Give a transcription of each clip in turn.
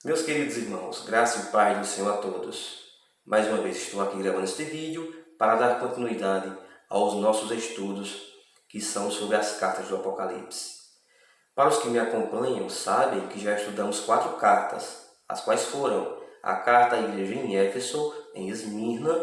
Meus queridos irmãos, graça e paz do Senhor a todos. Mais uma vez estou aqui gravando este vídeo para dar continuidade aos nossos estudos que são sobre as cartas do Apocalipse. Para os que me acompanham, sabem que já estudamos 4 cartas, as quais foram a carta à igreja em Éfeso, em Esmirna,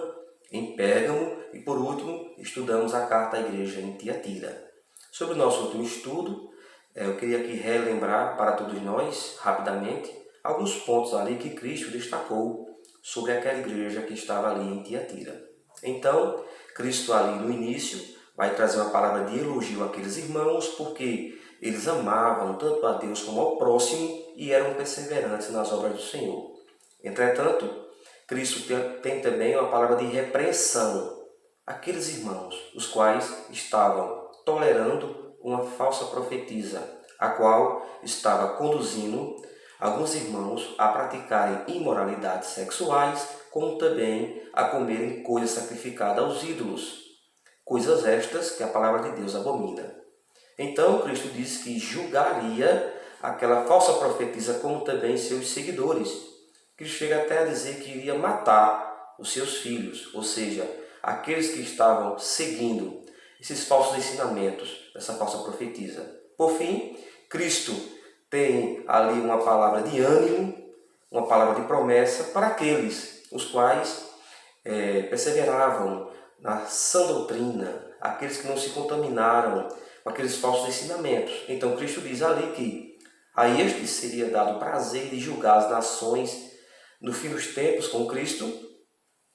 em Pérgamo e, por último, estudamos a carta à igreja em Tiatira. Sobre o nosso último estudo, eu queria aqui relembrar para todos nós, rapidamente, alguns pontos ali que Cristo destacou sobre aquela igreja que estava ali em Tiatira. Então, Cristo ali no início vai trazer uma palavra de elogio àqueles irmãos, porque eles amavam tanto a Deus como ao próximo e eram perseverantes nas obras do Senhor. Entretanto, Cristo tem também uma palavra de repreensão àqueles irmãos, os quais estavam tolerando uma falsa profetisa, a qual estava conduzindo alguns irmãos a praticarem imoralidades sexuais, como também a comerem coisas sacrificadas aos ídolos, coisas estas que a palavra de Deus abomina. Então, Cristo diz que julgaria aquela falsa profetisa como também seus seguidores. Cristo chega até a dizer que iria matar os seus filhos, ou seja, aqueles que estavam seguindo esses falsos ensinamentos dessa falsa profetisa. Por fim, Cristo tem ali uma palavra de ânimo, uma palavra de promessa para aqueles os quais perseveravam na sã doutrina, aqueles que não se contaminaram com aqueles falsos ensinamentos. Então Cristo diz ali que a estes seria dado o prazer de julgar as nações no fim dos tempos com Cristo,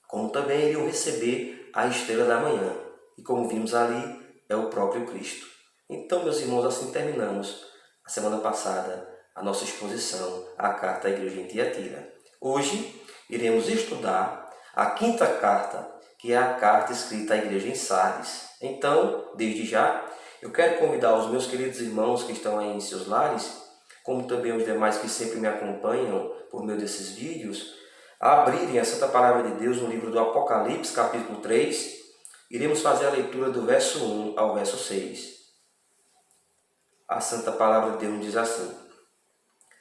como também iriam receber a estrela da manhã. E como vimos ali, é o próprio Cristo. Então, meus irmãos, assim terminamos a semana passada a nossa exposição à carta à igreja em Tiatira. Hoje iremos estudar a 5ª carta, que é a carta escrita à igreja em Sardes. Então, desde já, eu quero convidar os meus queridos irmãos que estão aí em seus lares, como também os demais que sempre me acompanham por meio desses vídeos, a abrirem a Santa Palavra de Deus no livro do Apocalipse, capítulo 3. Iremos fazer a leitura do verso 1 ao verso 6. A Santa Palavra de Deus diz assim: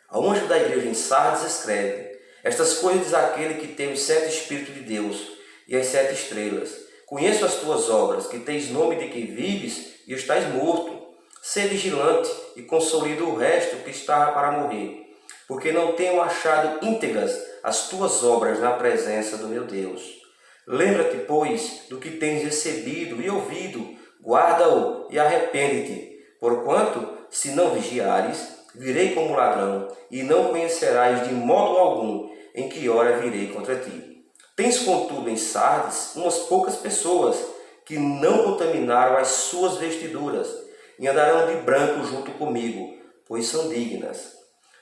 Ao anjo da igreja em Sardes escreve: Estas coisas diz aquele que tem os 7 Espíritos de Deus e as 7 estrelas. Conheço as tuas obras, que tens nome de que vives e estás morto. Sê vigilante e consolida o resto que está para morrer, porque não tenho achado íntegras as tuas obras na presença do meu Deus. Lembra-te, pois, do que tens recebido e ouvido, guarda-o e arrepende-te, porquanto, se não vigiares, virei como ladrão, e não conhecerás de modo algum em que hora virei contra ti. Tens, contudo, em Sardes umas poucas pessoas que não contaminaram as suas vestiduras, e andarão de branco junto comigo, pois são dignas.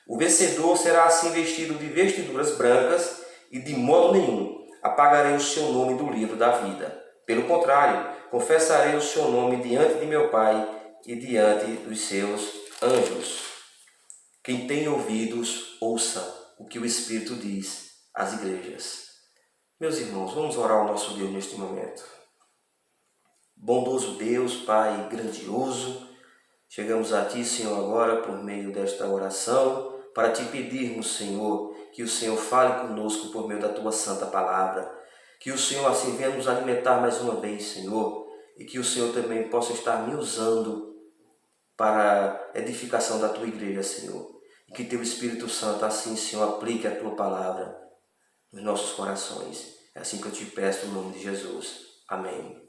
O vencedor será assim vestido de vestiduras brancas, e de modo nenhum apagarei o seu nome do livro da vida. Pelo contrário, confessarei o seu nome diante de meu Pai e diante dos seus anjos. Quem tem ouvidos, ouça o que o Espírito diz às igrejas. Meus irmãos, vamos orar ao nosso Deus neste momento. Bondoso Deus, Pai grandioso, chegamos a Ti, Senhor, agora por meio desta oração, para Te pedirmos, Senhor, que o Senhor fale conosco por meio da Tua santa palavra, que o Senhor assim venha nos alimentar mais uma vez, Senhor, e que o Senhor também possa estar me usando para a edificação da Tua igreja, Senhor, e que Teu Espírito Santo assim, Senhor, aplique a Tua palavra nos nossos corações. É assim que eu Te peço, no nome de Jesus. Amém.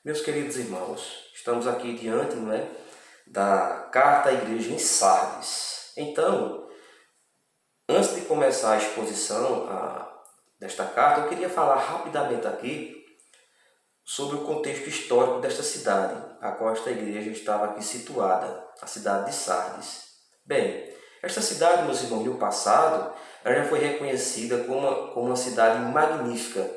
Meus queridos irmãos, estamos aqui diante, da carta à igreja em Sardes. Então, antes de começar a exposição desta carta, eu queria falar rapidamente aqui sobre o contexto histórico desta cidade, a qual esta igreja estava aqui situada, a cidade de Sardes. Bem, esta cidade, meus irmãos, no passado, ela já foi reconhecida como uma cidade magnífica.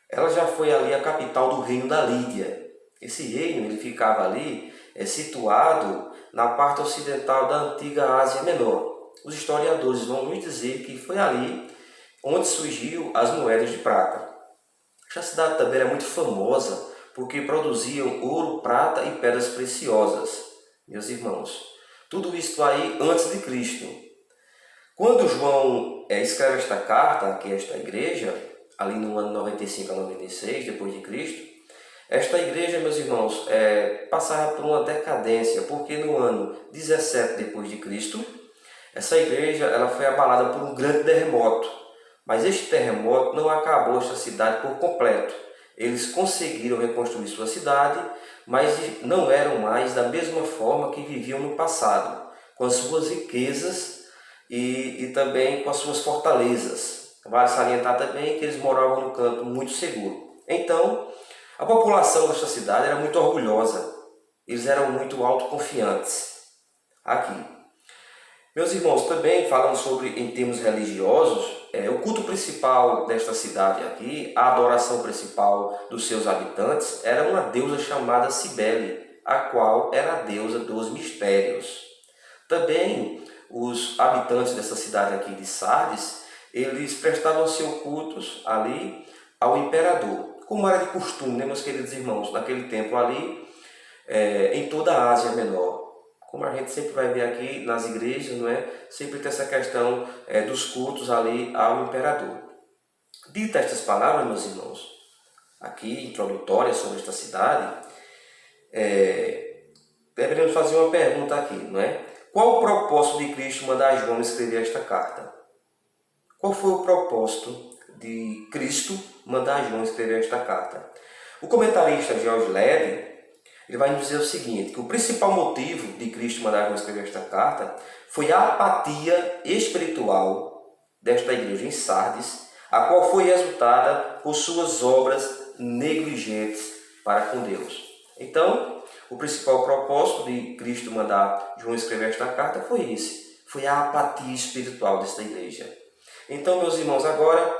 Ela já foi ali a capital do reino da Lídia. Esse reino ele ficava ali situado na parte ocidental da antiga Ásia Menor. Os historiadores vão nos dizer que foi ali onde surgiu as moedas de prata. Esta cidade também era muito famosa porque produziam ouro, prata e pedras preciosas. Meus irmãos, tudo isso aí antes de Cristo. Quando João escreve esta carta aqui a esta igreja, ali no ano 95 a 96 depois de Cristo, esta igreja, meus irmãos, passava por uma decadência, porque no ano 17 depois de Cristo, essa igreja ela foi abalada por um grande terremoto. Mas este terremoto não acabou esta cidade por completo. Eles conseguiram reconstruir sua cidade, mas não eram mais da mesma forma que viviam no passado, com as suas riquezas e também com as suas fortalezas. Vale salientar também que eles moravam num canto muito seguro. Então, a população desta cidade era muito orgulhosa. Eles eram muito autoconfiantes. Aqui. Meus irmãos, também falando sobre em termos religiosos, o culto principal desta cidade aqui, a adoração principal dos seus habitantes, era uma deusa chamada Cibele, a qual era a deusa dos mistérios. Também os habitantes dessa cidade aqui de Sardes, eles prestavam seus cultos ali ao imperador, como era de costume, né, meus queridos irmãos, naquele tempo ali, em toda a Ásia Menor. Como a gente sempre vai ver aqui nas igrejas, não é? Sempre tem essa questão dos cultos ali ao imperador. Dita estas palavras, meus irmãos, aqui introdutórias sobre esta cidade, deveríamos fazer uma pergunta aqui, não é? Qual o propósito de Cristo mandar João escrever esta carta? Qual foi o propósito de Cristo mandar João escrever esta carta? O comentarista George Led, ele vai nos dizer o seguinte, que o principal motivo de Cristo mandar João escrever esta carta foi a apatia espiritual desta igreja em Sardes, a qual foi resultada por suas obras negligentes para com Deus. Então, o principal propósito de Cristo mandar João escrever esta carta foi esse, foi a apatia espiritual desta igreja. Então, meus irmãos, agora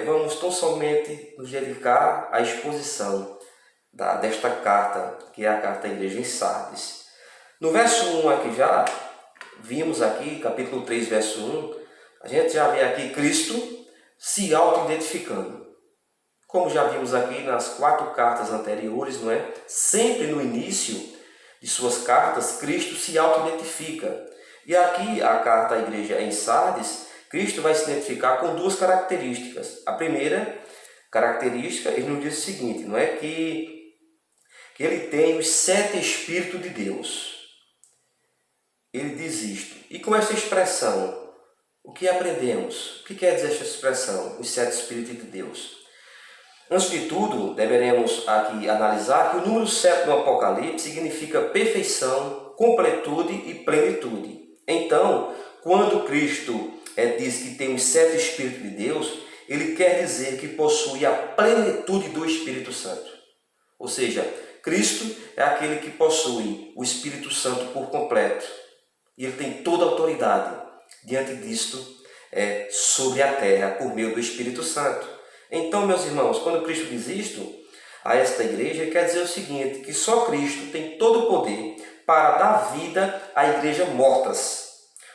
vamos tão somente nos dedicar à exposição desta carta, que é a carta à igreja em Sardes. No verso 1 aqui já, vimos aqui, capítulo 3, verso 1, a gente já vê aqui Cristo se auto-identificando. Como já vimos aqui nas 4 cartas anteriores, não é? Sempre no início de suas cartas, Cristo se auto-identifica. E aqui, a carta à igreja em Sardes, Cristo vai se identificar com 2 características. A primeira característica, ele nos diz o seguinte, não é? Que ele tem os 7 Espíritos de Deus. Ele diz isto. E com esta expressão, o que aprendemos? O que quer dizer esta expressão, os 7 Espíritos de Deus? Antes de tudo, deveremos aqui analisar que o número 7 no Apocalipse significa perfeição, completude e plenitude. Então, quando Cristo diz que tem os 7 Espíritos de Deus, ele quer dizer que possui a plenitude do Espírito Santo. Ou seja, Cristo é aquele que possui o Espírito Santo por completo. E ele tem toda a autoridade diante disto sobre a terra por meio do Espírito Santo. Então, meus irmãos, quando Cristo diz isto a esta igreja, ele quer dizer o seguinte, que só Cristo tem todo o poder para dar vida à igreja mortas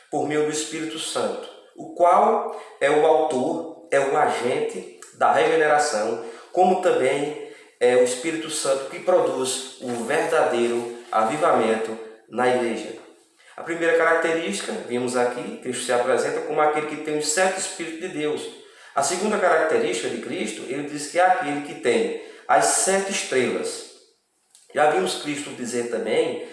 por meio do Espírito Santo, o qual é o autor, é o agente da regeneração, como também é o Espírito Santo que produz o verdadeiro avivamento na igreja. A primeira característica, vimos aqui, Cristo se apresenta como aquele que tem os 7 Espíritos de Deus. A segunda característica de Cristo, ele diz que é aquele que tem as 7 estrelas. Já vimos Cristo dizer também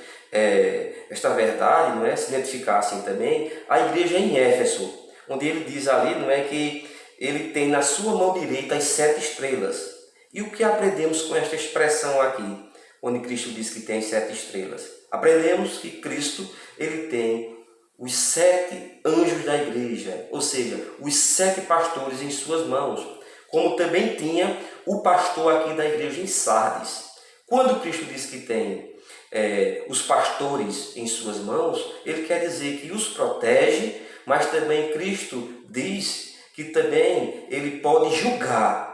esta verdade, não é? Se identificar assim também, a igreja em Éfeso, onde ele diz ali, não é, que ele tem na sua mão direita as 7 estrelas. E o que aprendemos com esta expressão aqui, onde Cristo diz que tem 7 estrelas? Aprendemos que Cristo ele tem os 7 anjos da igreja, ou seja, os 7 pastores em suas mãos, como também tinha o pastor aqui da igreja em Sardes. Quando Cristo diz que tem os pastores em suas mãos, ele quer dizer que os protege, mas também Cristo diz que também ele pode julgar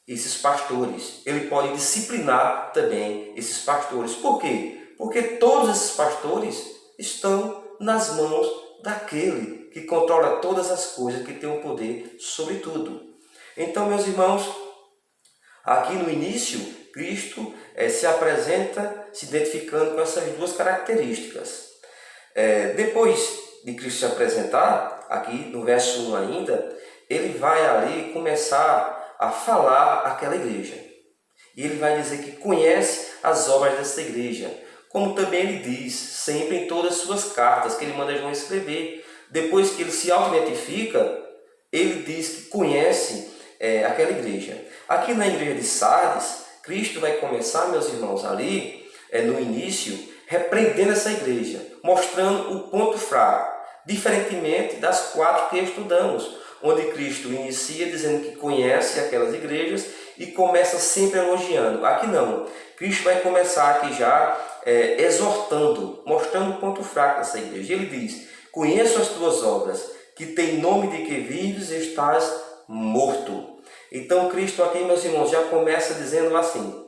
esses pastores, ele pode disciplinar também esses pastores. Por quê? Porque todos esses pastores estão nas mãos daquele que controla todas as coisas, que tem o poder sobre tudo. Então, meus irmãos, aqui no início, Cristo se apresenta se identificando com essas 2 características. Depois de Cristo se apresentar, aqui no verso 1 ainda, ele vai ali começar a falar àquela igreja. E ele vai dizer que conhece as obras dessa igreja, como também ele diz, sempre em todas as suas cartas que ele manda João escrever. Depois que ele se auto-identifica, ele diz que conhece aquela igreja. Aqui na igreja de Sardes, Cristo vai começar, meus irmãos, ali no início, repreendendo essa igreja, mostrando o ponto fraco, diferentemente das 4 que estudamos, onde Cristo inicia dizendo que conhece aquelas igrejas e começa sempre elogiando. Aqui não, Cristo vai começar aqui já exortando, mostrando o ponto fraco dessa igreja. Ele diz: conheço as tuas obras, que tem nome de que vives e estás morto. Então Cristo aqui, meus irmãos, já começa dizendo assim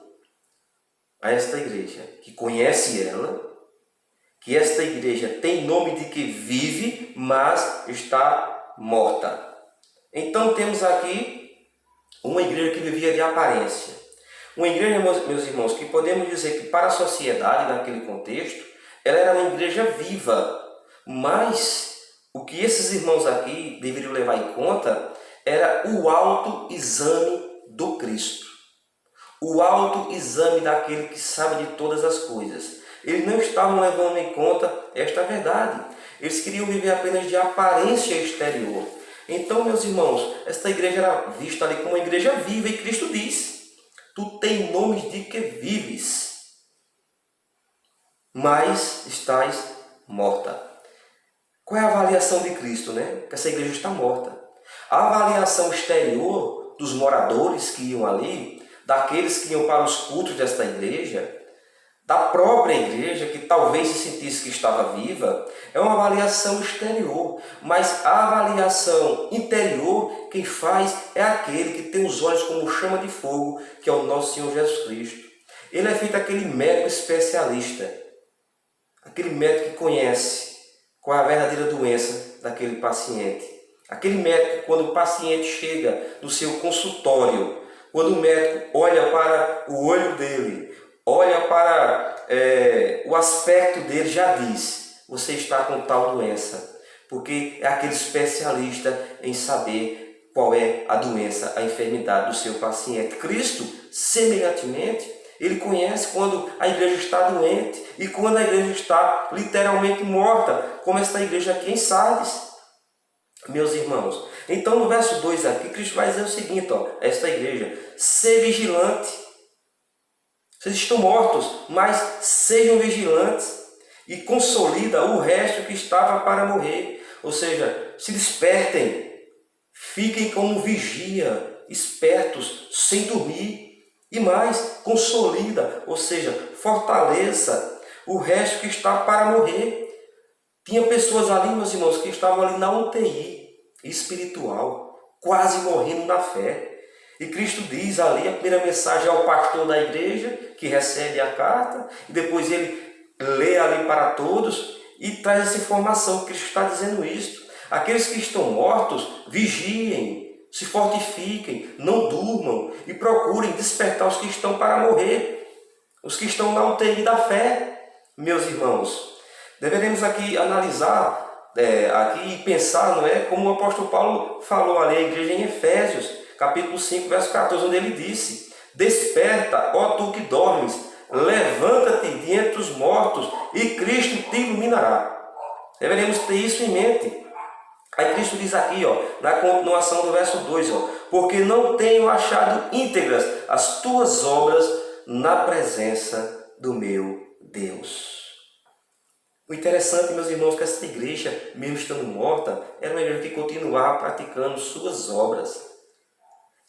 a esta igreja, que conhece ela, que esta igreja tem nome de que vive, mas está morta. Então temos aqui uma igreja que vivia de aparência. Uma igreja, meus irmãos, que podemos dizer que para a sociedade, naquele contexto, ela era uma igreja viva. Mas o que esses irmãos aqui deveriam levar em conta era o autoexame do Cristo. O autoexame daquele que sabe de todas as coisas. Eles não estavam levando em conta esta verdade. Eles queriam viver apenas de aparência exterior. Então, meus irmãos, esta igreja era vista ali como uma igreja viva, e Cristo diz: tu tens nomes de que vives, mas estás morta. Qual é a avaliação de Cristo, né? Que essa igreja está morta. A avaliação exterior dos moradores que iam ali, daqueles que iam para os cultos desta igreja, da própria igreja, que talvez se sentisse que estava viva, é uma avaliação exterior. Mas a avaliação interior, quem faz é aquele que tem os olhos como chama de fogo, que é o nosso Senhor Jesus Cristo. Ele é feito aquele médico especialista, aquele médico que conhece qual é a verdadeira doença daquele paciente. Aquele médico que, quando o paciente chega no seu consultório, quando o médico olha para o olho dele, olha para o aspecto dele, já diz: você está com tal doença. Porque é aquele especialista em saber qual é a doença, a enfermidade do seu paciente. Cristo, semelhantemente, ele conhece quando a igreja está doente e quando a igreja está literalmente morta, como esta igreja aqui em Sardes. Meus irmãos, então no verso 2 aqui, Cristo vai dizer o seguinte, esta igreja: ser vigilante. Vocês estão mortos, mas sejam vigilantes e consolida o resto que estava para morrer. Ou seja, se despertem, fiquem como vigia, espertos, sem dormir. E mais, consolida, ou seja, fortaleça o resto que está para morrer. Tinha pessoas ali, meus irmãos, que estavam ali na UTI espiritual, quase morrendo na fé. E Cristo diz ali, a primeira mensagem ao pastor da igreja, que recebe a carta, e depois ele lê ali para todos e traz essa informação. Cristo está dizendo isto: aqueles que estão mortos, vigiem, se fortifiquem, não durmam e procurem despertar os que estão para morrer, os que estão na UTI da fé. Meus irmãos, deveremos aqui analisar aqui e pensar, não é, como o apóstolo Paulo falou ali à igreja em Efésios, capítulo 5, verso 14, onde ele disse: desperta, ó tu que dormes, levanta-te de entre os mortos e Cristo te iluminará. Deveremos ter isso em mente. Aí Cristo diz aqui, na continuação do verso 2, porque não tenho achado íntegras as tuas obras na presença do meu Deus. O interessante, meus irmãos, é que essa igreja, mesmo estando morta, era uma igreja que continuava praticando suas obras.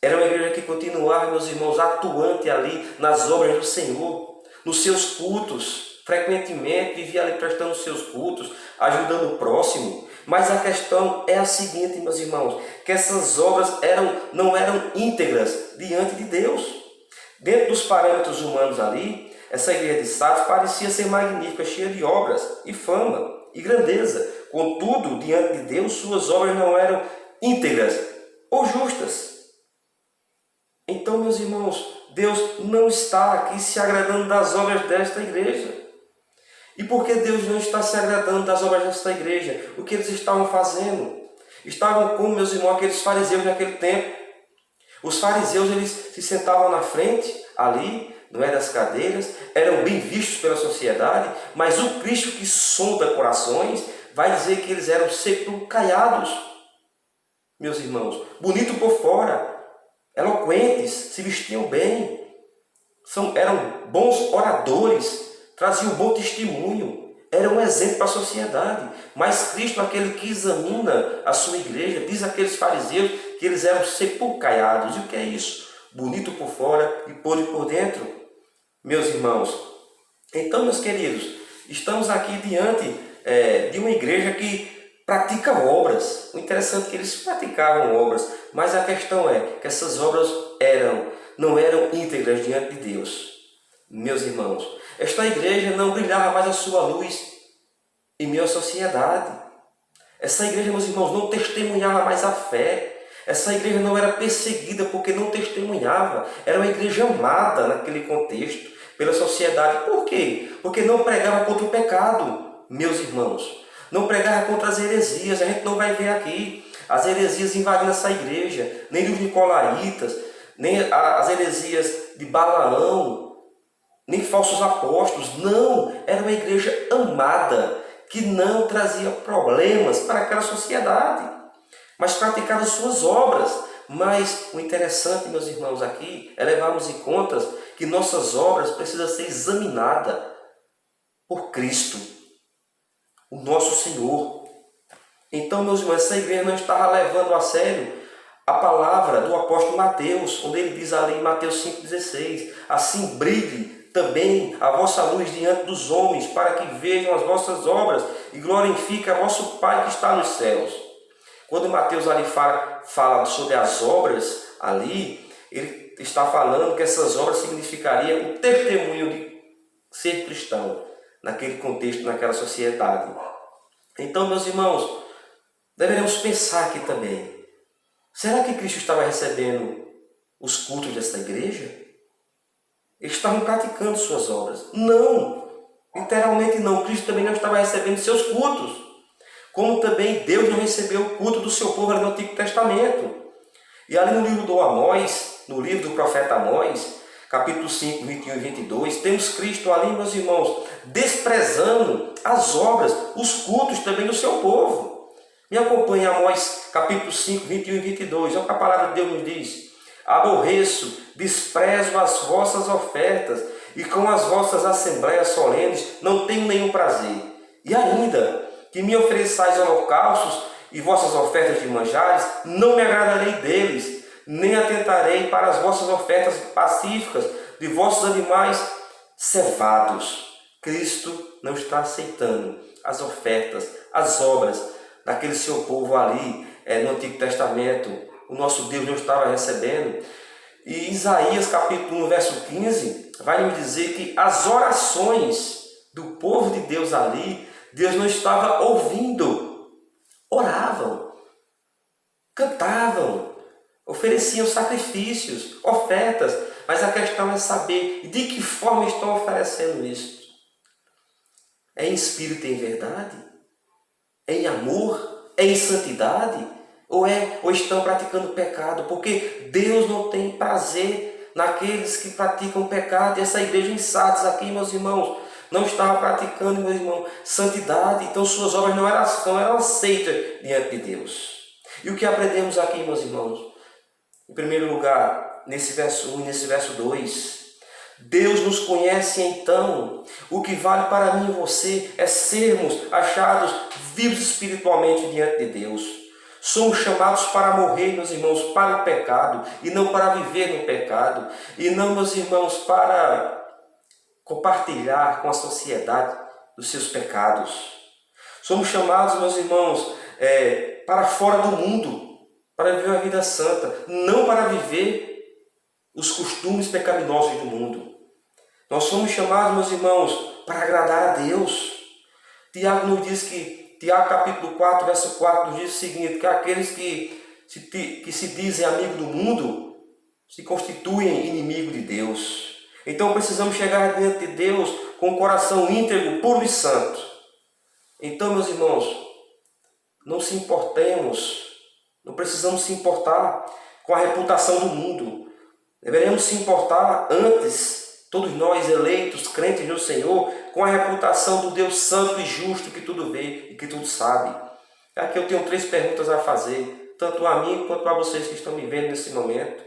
Era uma igreja que continuava, meus irmãos, atuante ali nas obras do Senhor, nos seus cultos. Frequentemente vivia ali prestando os seus cultos, ajudando o próximo. Mas a questão é a seguinte, meus irmãos, que essas obras não eram íntegras diante de Deus. Dentro dos parâmetros humanos ali, essa igreja de Sardes parecia ser magnífica, cheia de obras e fama e grandeza. Contudo, diante de Deus, suas obras não eram íntegras ou justas. Então, meus irmãos, Deus não está aqui se agradando das obras desta igreja. E por que Deus não está se agradando das obras desta igreja? O que eles estavam fazendo? Estavam como, meus irmãos, aqueles fariseus naquele tempo. Os fariseus, eles se sentavam na frente, ali, não é, das cadeiras, eram bem vistos pela sociedade, mas o Cristo que sonda corações vai dizer que eles eram sepulcaiados, meus irmãos, bonito por fora, eloquentes, se vestiam bem, eram bons oradores, traziam bom testemunho, eram um exemplo para a sociedade. Mas Cristo, aquele que examina a sua igreja, diz àqueles fariseus que eles eram sepulcaiados. E o que é isso? Bonito por fora e podre por dentro, meus irmãos. Então, meus queridos, estamos aqui diante de uma igreja que pratica obras. O interessante é que eles praticavam obras, mas a questão é que essas obras não eram íntegras diante de Deus. Meus irmãos, esta igreja não brilhava mais a sua luz em meio à sociedade. Essa igreja, meus irmãos, não testemunhava mais a fé. Essa igreja não era perseguida porque não testemunhava. Era uma igreja amada naquele contexto pela sociedade. Por quê? Porque não pregava contra o pecado, meus irmãos. Não pregava contra as heresias. A gente não vai ver aqui as heresias invadindo essa igreja, nem dos nicolaítas, nem as heresias de Balaão, nem falsos apóstolos. Não, era uma igreja amada, que não trazia problemas para aquela sociedade, mas praticava suas obras. Mas o interessante, meus irmãos, aqui é levarmos em conta que nossas obras precisam ser examinadas por Cristo, o nosso Senhor. Então, meus irmãos, essa igreja não estava levando a sério a palavra do apóstolo Mateus, onde ele diz ali em Mateus 5,16, assim brilhe também a vossa luz diante dos homens, para que vejam as vossas obras e glorifiquem a vosso Pai que está nos céus. Quando Mateus ali fala sobre as obras, ali, ele está falando que essas obras significariam o testemunho de ser cristão, naquele contexto, naquela sociedade. Então, meus irmãos, deveremos pensar aqui também, será que Cristo estava recebendo os cultos dessa igreja? Eles estavam praticando suas obras? Não, literalmente não. Cristo também não estava recebendo seus cultos, como também Deus não recebeu o culto do seu povo ali no Antigo Testamento. E ali no livro do Amós, no livro do profeta Amós, capítulo 5, 21 e 22, temos Cristo ali, meus irmãos, desprezando as obras, os cultos também do seu povo. Me acompanhe, Amós, capítulo 5, 21 e 22, olha o que a palavra de Deus nos diz. Aborreço, desprezo as vossas ofertas, e com as vossas assembleias solenes não tenho nenhum prazer. E ainda, que me ofereçais holocaustos e vossas ofertas de manjares, não me agradarei deles, nem atentarei para as vossas ofertas pacíficas de vossos animais cevados. Cristo não está aceitando as ofertas, as obras daquele seu povo ali no Antigo Testamento. O nosso Deus não estava recebendo. E Isaías capítulo 1, verso 15, vai nos dizer que as orações do povo de Deus ali, Deus não estava ouvindo. Oravam, cantavam, ofereciam sacrifícios, ofertas, mas a questão é saber de que forma estão oferecendo isso. É em espírito e em verdade? É em amor? É em santidade? Ou estão praticando pecado? Porque Deus não tem prazer naqueles que praticam pecado. E essa igreja em Sardes aqui, meus irmãos, não estava praticando, meu irmão, santidade. Então suas obras não eram aceitas diante de Deus. E o que aprendemos aqui, meus irmãos? Em primeiro lugar, nesse verso 1 e nesse verso 2, Deus nos conhece, então o que vale para mim e você é sermos achados vivos espiritualmente diante de Deus. Somos chamados para morrer, meus irmãos, para o pecado, e não para viver no pecado, e não, meus irmãos, para compartilhar com a sociedade dos seus pecados. Somos chamados, meus irmãos, para fora do mundo, para viver uma vida santa, não para viver os costumes pecaminosos do mundo. Nós somos chamados, meus irmãos, para agradar a Deus. Tiago nos diz que, Tiago capítulo 4, verso 4, nos diz o seguinte, que aqueles que se dizem amigo do mundo, se constituem inimigo de Deus. Então precisamos chegar diante de Deus com o coração íntegro, puro e santo. Então, meus irmãos, não se importemos Não precisamos se importar com a reputação do mundo. Deveremos se importar antes, todos nós eleitos, crentes no Senhor, com a reputação do Deus santo e justo que tudo vê e que tudo sabe. Aqui eu tenho 3 perguntas a fazer, tanto a mim quanto a vocês que estão me vendo nesse momento.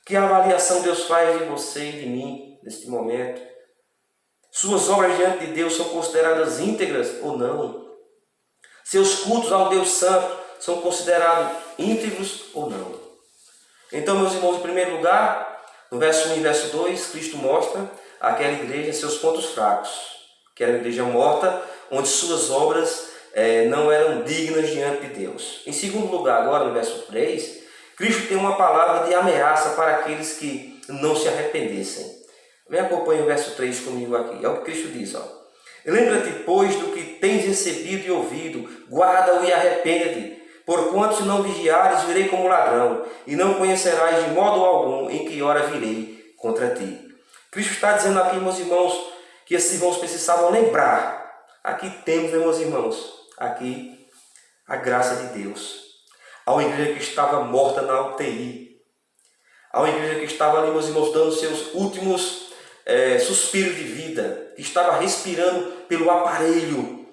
Que avaliação Deus faz de você e de mim neste momento? Suas obras diante de Deus são consideradas íntegras ou não? Seus cultos ao Deus Santo são considerados íntegros ou não? Então, meus irmãos, em primeiro lugar, no verso 1 e verso 2, Cristo mostra àquela igreja seus pontos fracos, que era uma igreja morta, onde suas obras não eram dignas diante de Deus. Em segundo lugar, agora no verso 3, Cristo tem uma palavra de ameaça para aqueles que não se arrependessem. Vem acompanhe o verso 3 comigo aqui. É o que Cristo diz. Lembra-te, pois, do que tens recebido e ouvido, guarda-o e arrepende-te. Porquanto, se não vigiares, virei como ladrão, e não conhecerás de modo algum em que hora virei contra ti. Cristo está dizendo aqui, meus irmãos, que esses irmãos precisavam lembrar. Aqui temos, meus irmãos, aqui a graça de Deus. Há uma igreja que estava morta na UTI. Há uma igreja que estava ali, meus irmãos, dando seus últimos suspiros de vida, que estava respirando pelo aparelho.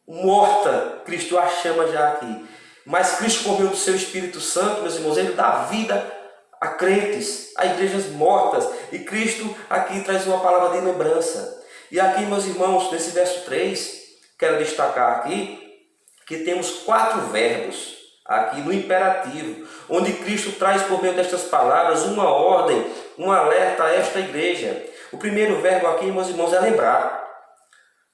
Morta, Cristo a chama já aqui. Mas Cristo, por meio do seu Espírito Santo, meus irmãos, Ele dá vida a crentes, a igrejas mortas. E Cristo aqui traz uma palavra de lembrança. E aqui, meus irmãos, nesse verso 3, quero destacar aqui que temos 4 verbos aqui no imperativo, onde Cristo traz por meio destas palavras uma ordem, um alerta a esta igreja. O primeiro verbo aqui, meus irmãos, é lembrar.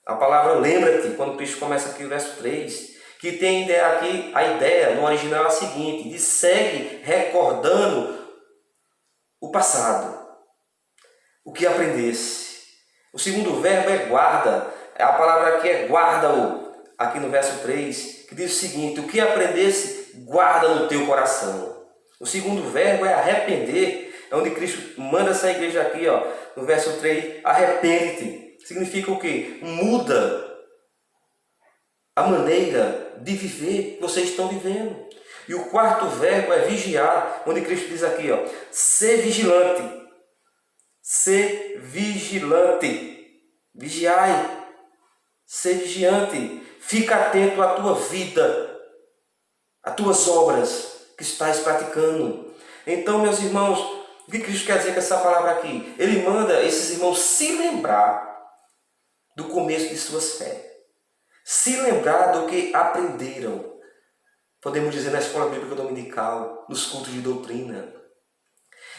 A palavra lembra-te, quando Cristo começa aqui o verso 3, que tem aqui a ideia no original é a seguinte, de segue recordando o passado, o que aprendesse. O segundo verbo é guarda, a palavra aqui é guarda-o, aqui no verso 3, que diz o seguinte, o que aprendesse, guarda no teu coração. O segundo verbo é arrepender, é onde Cristo manda essa igreja aqui, no verso 3, arrepende-te. Significa o quê? Muda a maneira de viver que vocês estão vivendo. E o quarto verbo é vigiar, onde Cristo diz aqui, ser vigilante. Ser vigilante. Vigiai. Ser vigiante. Fica atento à tua vida, às tuas obras que estás praticando. Então, meus irmãos, o que Cristo quer dizer com essa palavra aqui? Ele manda esses irmãos se lembrar do começo de suas fés. Se lembrar do que aprenderam. Podemos dizer na escola bíblica dominical, nos cultos de doutrina.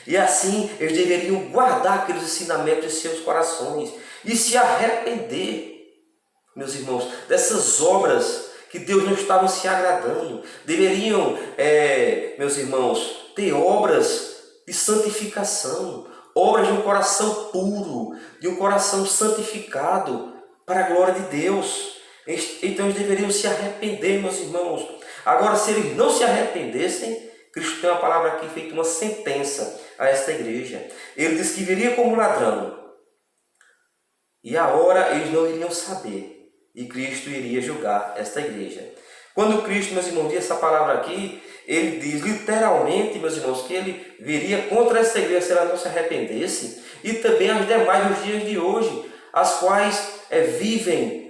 E assim, eles deveriam guardar aqueles ensinamentos em seus corações e se arrepender, meus irmãos, dessas obras que Deus não estava se agradando. Deveriam, meus irmãos, ter obras de santificação, obras de um coração puro, de um coração santificado para a glória de Deus. Então eles deveriam se arrepender, meus irmãos. Agora, se eles não se arrependessem, Cristo tem uma palavra aqui, feita uma sentença a esta igreja. Ele diz que viria como ladrão. E a hora eles não iriam saber. E Cristo iria julgar esta igreja. Quando Cristo, meus irmãos, diz essa palavra aqui, ele diz literalmente, meus irmãos, que ele viria contra esta igreja se ela não se arrependesse. E também as demais nos dias de hoje, as quais vivem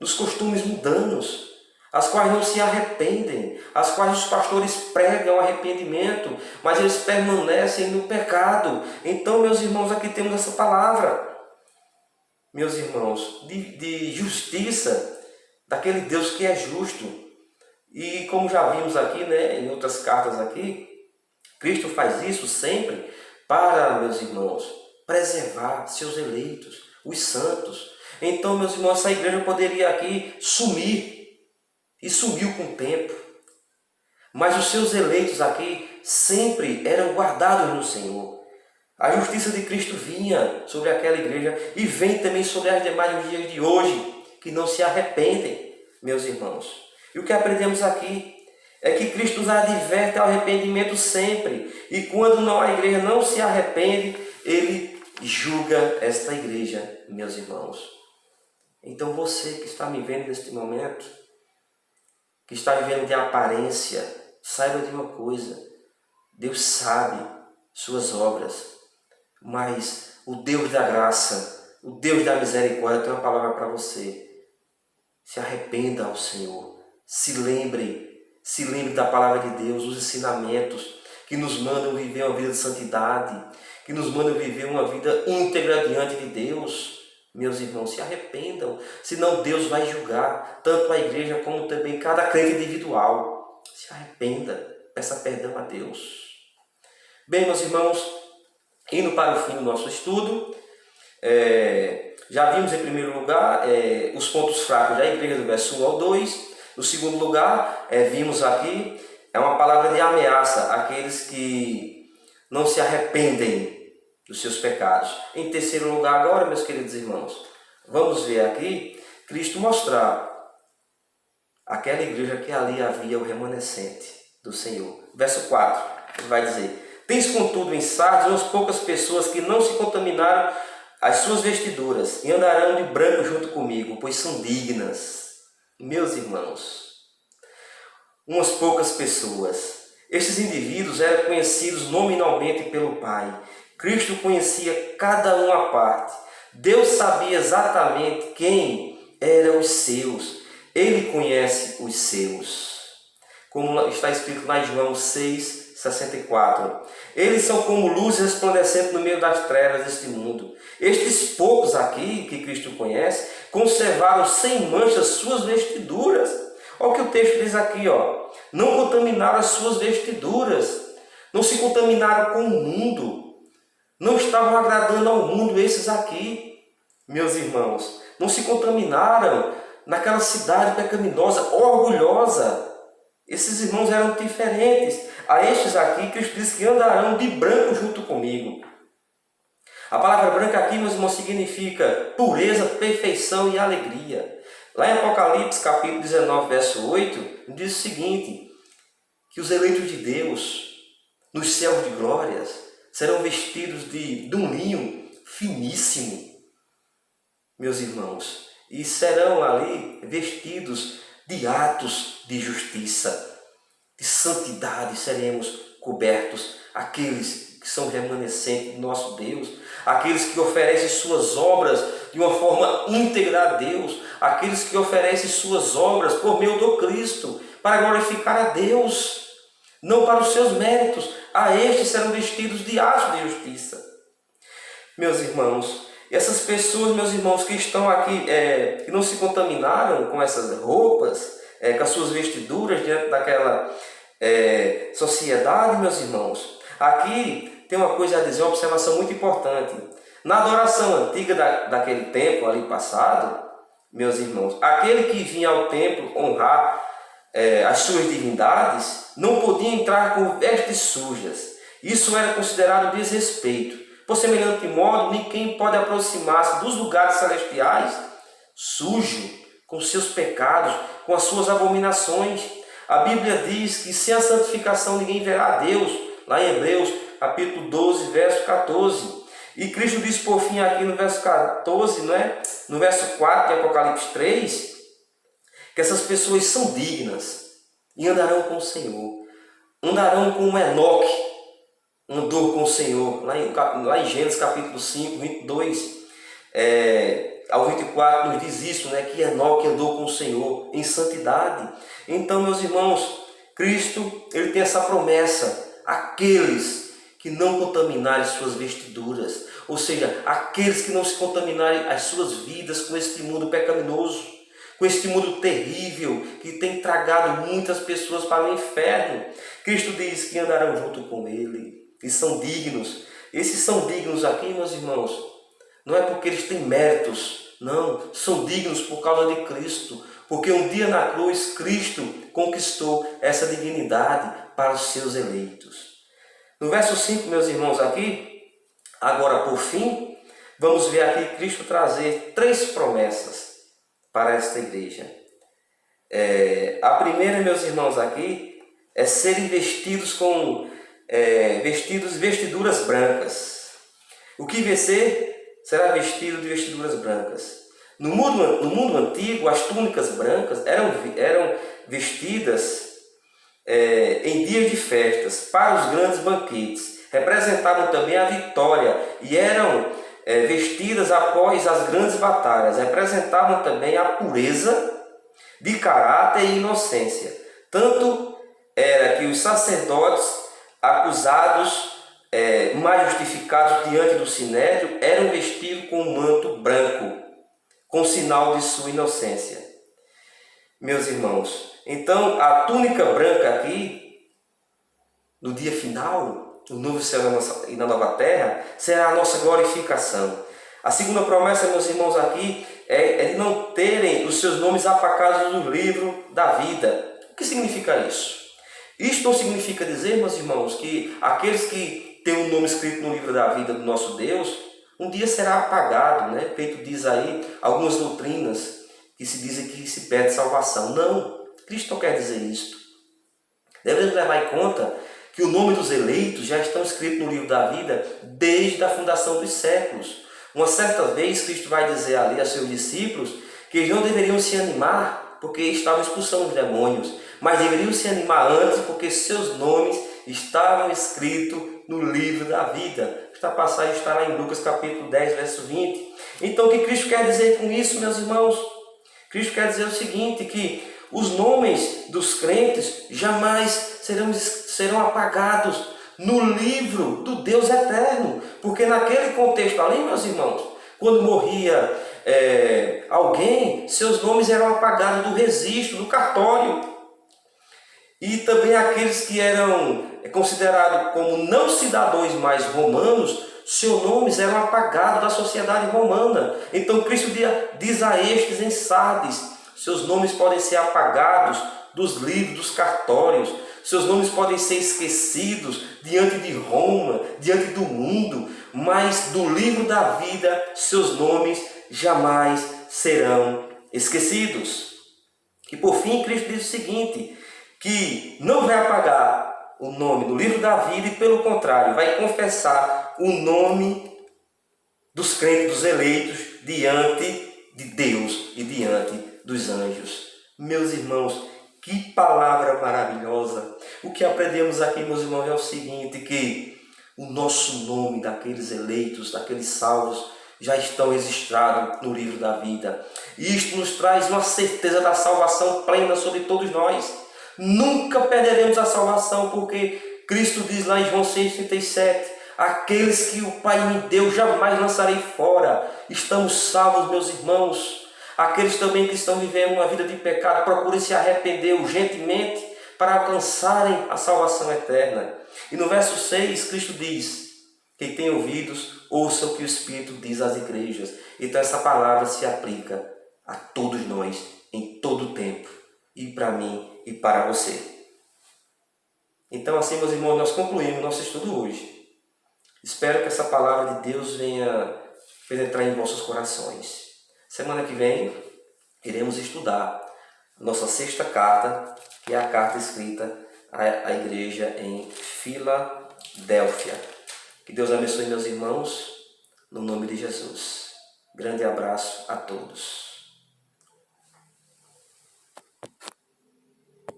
nos costumes mundanos, as quais não se arrependem, as quais os pastores pregam arrependimento, mas eles permanecem no pecado. Então, meus irmãos, aqui temos essa palavra, meus irmãos, de justiça, daquele Deus que é justo. E como já vimos aqui, em outras cartas aqui, Cristo faz isso sempre para, meus irmãos, preservar seus eleitos, os santos. Então, meus irmãos, essa igreja poderia aqui sumir, e sumiu com o tempo. Mas os seus eleitos aqui sempre eram guardados no Senhor. A justiça de Cristo vinha sobre aquela igreja e vem também sobre as demais nos dias de hoje, que não se arrependem, meus irmãos. E o que aprendemos aqui é que Cristo nos adverte ao arrependimento sempre. E quando a igreja não se arrepende, Ele julga esta igreja, meus irmãos. Então você que está me vendo neste momento, que está vivendo de aparência, saiba de uma coisa, Deus sabe suas obras, mas o Deus da graça, o Deus da misericórdia tem uma palavra para você. Se arrependa ao Senhor, se lembre da palavra de Deus, os ensinamentos que nos mandam viver uma vida de santidade, que nos mandam viver uma vida íntegra diante de Deus. Meus irmãos, se arrependam, senão Deus vai julgar tanto a igreja como também cada crente individual. Se arrependa, peça perdão a Deus. Bem, meus irmãos, indo para o fim do nosso estudo, já vimos em primeiro lugar os pontos fracos da igreja do verso 1 ao 2. No segundo lugar, vimos aqui uma palavra de ameaça àqueles que não se arrependem dos seus pecados. Em terceiro lugar agora, meus queridos irmãos, vamos ver aqui Cristo mostrar aquela igreja que ali havia o remanescente do Senhor. Verso 4, ele vai dizer: tens contudo em Sardes umas poucas pessoas que não se contaminaram as suas vestiduras e andarão de branco junto comigo, pois são dignas. Meus irmãos, umas poucas pessoas. Estes indivíduos eram conhecidos nominalmente pelo Pai. Cristo conhecia cada um à parte. Deus sabia exatamente quem eram os seus. Ele conhece os seus. Como está escrito lá em João 6:64. Eles são como luz resplandecente no meio das trevas deste mundo. Estes poucos aqui, que Cristo conhece, conservaram sem mancha suas vestiduras. Olha o que o texto diz aqui, ó. Não contaminaram as suas vestiduras. Não se contaminaram com o mundo. Não estavam agradando ao mundo esses aqui, meus irmãos. Não se contaminaram naquela cidade pecaminosa, orgulhosa. Esses irmãos eram diferentes. A estes aqui, Cristo diz que andarão de branco junto comigo. A palavra branca aqui, meus irmãos, significa pureza, perfeição e alegria. Lá em Apocalipse, capítulo 19, verso 8, diz o seguinte: que os eleitos de Deus, nos céus de glórias, serão vestidos de um linho finíssimo, meus irmãos, e serão ali vestidos de atos de justiça, de santidade. Seremos cobertos, aqueles que são remanescentes do nosso Deus, aqueles que oferecem suas obras de uma forma íntegra a Deus, aqueles que oferecem suas obras por meio do Cristo, para glorificar a Deus, não para os seus méritos. A estes serão vestidos de atos de justiça. Meus irmãos, essas pessoas, meus irmãos, que estão aqui, que não se contaminaram com essas roupas, com as suas vestiduras diante daquela sociedade, meus irmãos, aqui tem uma coisa a dizer, uma observação muito importante. Na adoração antiga daquele tempo ali passado, meus irmãos, aquele que vinha ao templo honrar as suas divindades não podia entrar com vestes sujas. Isso era considerado desrespeito. Por semelhante modo, ninguém pode aproximar-se dos lugares celestiais sujo, com seus pecados, com as suas abominações. A Bíblia diz que sem a santificação ninguém verá a Deus, lá em Hebreus, capítulo 12, verso 14. E Cristo diz por fim aqui no verso 14, no verso 4 de Apocalipse 3, que essas pessoas são dignas e andarão com o Senhor. Andarão como Enoque andou com o Senhor. Lá em Gênesis capítulo 5, 22 ao 24 nos diz isso, que Enoque andou com o Senhor em santidade. Então, meus irmãos, Cristo ele tem essa promessa: aqueles que não contaminarem suas vestiduras, ou seja, aqueles que não se contaminarem as suas vidas com este mundo pecaminoso, com este mundo terrível que tem tragado muitas pessoas para o inferno. Cristo diz que andarão junto com Ele e são dignos. Esses são dignos aqui, meus irmãos, não é porque eles têm méritos, não, são dignos por causa de Cristo, porque um dia na cruz Cristo conquistou essa dignidade para os seus eleitos. No verso 5, meus irmãos, aqui, agora por fim, vamos ver aqui Cristo trazer 3 promessas para esta igreja. A primeira, meus irmãos, aqui, é serem vestidos com vestiduras brancas. O que vencer será vestido de vestiduras brancas. No mundo antigo, as túnicas brancas eram vestidas em dias de festas, para os grandes banquetes. Representavam também a vitória e eram vestidas após as grandes batalhas. Representavam também a pureza de caráter e inocência. Tanto era que os sacerdotes acusados, mais justificados diante do sinédrio, eram vestidos com um manto branco, com sinal de sua inocência. Meus irmãos, então a túnica branca aqui, no dia final, no novo céu e na nova terra, será a nossa glorificação. A segunda promessa, meus irmãos, aqui é de não terem os seus nomes apagados no livro da vida. O que significa isso? Isto não significa dizer, meus irmãos, que aqueles que têm o nome escrito no livro da vida do nosso Deus, um dia será apagado, né? Feito diz aí algumas doutrinas que se dizem que se perde salvação. Não, Cristo não quer dizer isto. Devemos levar em conta que o nome dos eleitos já estão escritos no livro da vida desde a fundação dos séculos. Uma certa vez, Cristo vai dizer ali a seus discípulos que eles não deveriam se animar porque estavam expulsando os demônios, mas deveriam se animar antes porque seus nomes estavam escritos no livro da vida. Esta passagem está lá em Lucas capítulo 10, verso 20. Então, o que Cristo quer dizer com isso, meus irmãos? Cristo quer dizer o seguinte, que os nomes dos crentes jamais serão apagados no livro do Deus eterno. Porque naquele contexto ali, meus irmãos, quando morria alguém, seus nomes eram apagados do registro, do cartório. E também aqueles que eram considerados como não cidadãos mais romanos, seus nomes eram apagados da sociedade romana. Então Cristo diz a estes em Sardes, seus nomes podem ser apagados dos livros, dos cartórios, seus nomes podem ser esquecidos diante de Roma, diante do mundo, mas do livro da vida, seus nomes jamais serão esquecidos. E por fim, Cristo diz o seguinte, que não vai apagar o nome do livro da vida e, pelo contrário, vai confessar o nome dos crentes, dos eleitos, diante de Deus e diante dos anjos. Meus irmãos, que palavra maravilhosa! O que aprendemos aqui, meus irmãos, é o seguinte, que o nosso nome daqueles eleitos, daqueles salvos, já estão registrados no livro da vida. E isto nos traz uma certeza da salvação plena sobre todos nós. Nunca perderemos a salvação, porque Cristo diz lá em João 6,37, aqueles que o Pai me deu, jamais lançarei fora. Estamos salvos, meus irmãos. Aqueles também que estão vivendo uma vida de pecado, procurem se arrepender urgentemente para alcançarem a salvação eterna. E no verso 6, Cristo diz, quem tem ouvidos, ouça o que o Espírito diz às igrejas. Então essa palavra se aplica a todos nós, em todo o tempo, e para mim e para você. Então assim, meus irmãos, nós concluímos nosso estudo hoje. Espero que essa palavra de Deus venha penetrar em vossos corações. Semana que vem, iremos estudar a nossa sexta carta, que é a carta escrita à igreja em Filadélfia. Que Deus abençoe, meus irmãos, no nome de Jesus. Grande abraço a todos.